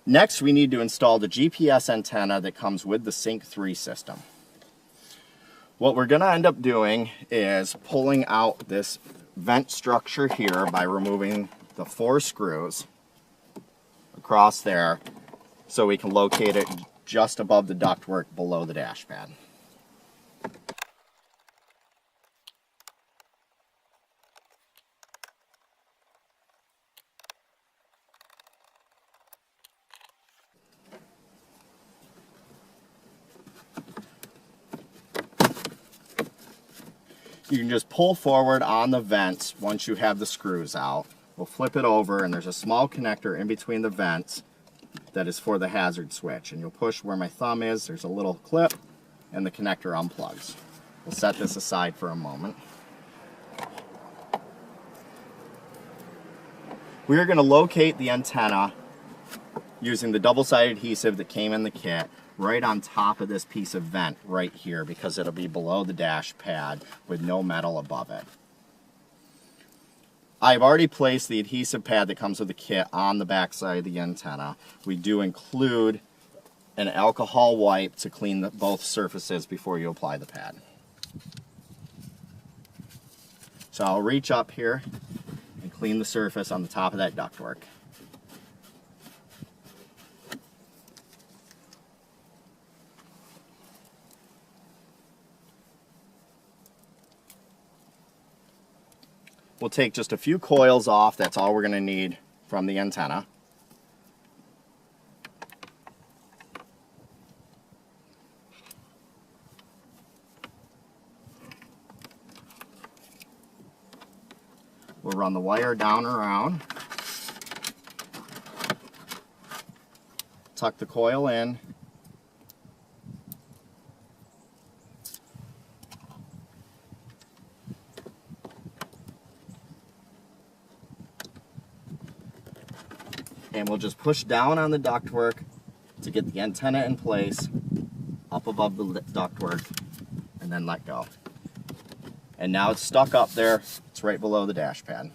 Next, we need to install the GPS antenna that comes with the Sync 3 system. What we're going to end up doing is pulling out this vent structure here by removing the 4 screws across there so we can locate it just above the ductwork below the dash pad. You can just pull forward on the vents once you have the screws out. We'll flip it over and there's a small connector in between the vents that is for the hazard switch. And you'll push where my thumb is, there's a little clip, and the connector unplugs. We'll set this aside for a moment. We are going to locate the antenna using the double-sided adhesive that came in the kit right on top of this piece of vent right here because it'll be below the dash pad with no metal above it. I've already placed the adhesive pad that comes with the kit on the back side of the antenna. We do include an alcohol wipe to clean both surfaces before you apply the pad. So I'll reach up here and clean the surface on the top of that ductwork. We'll take just a few coils off. That's all we're going to need from the antenna. We'll run the wire down and around. Tuck the coil in. And we'll just push down on the ductwork to get the antenna in place up above the ductwork and then let go. And now it's stuck up there. It's right below the dash pad.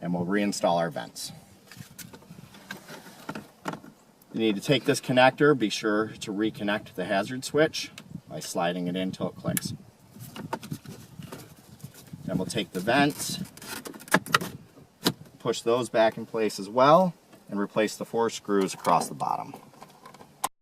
And we'll reinstall our vents. You need to take this connector, be sure to reconnect the hazard switch by sliding it in until it clicks. Then we'll take the vents, push those back in place as well, and replace the 4 screws across the bottom.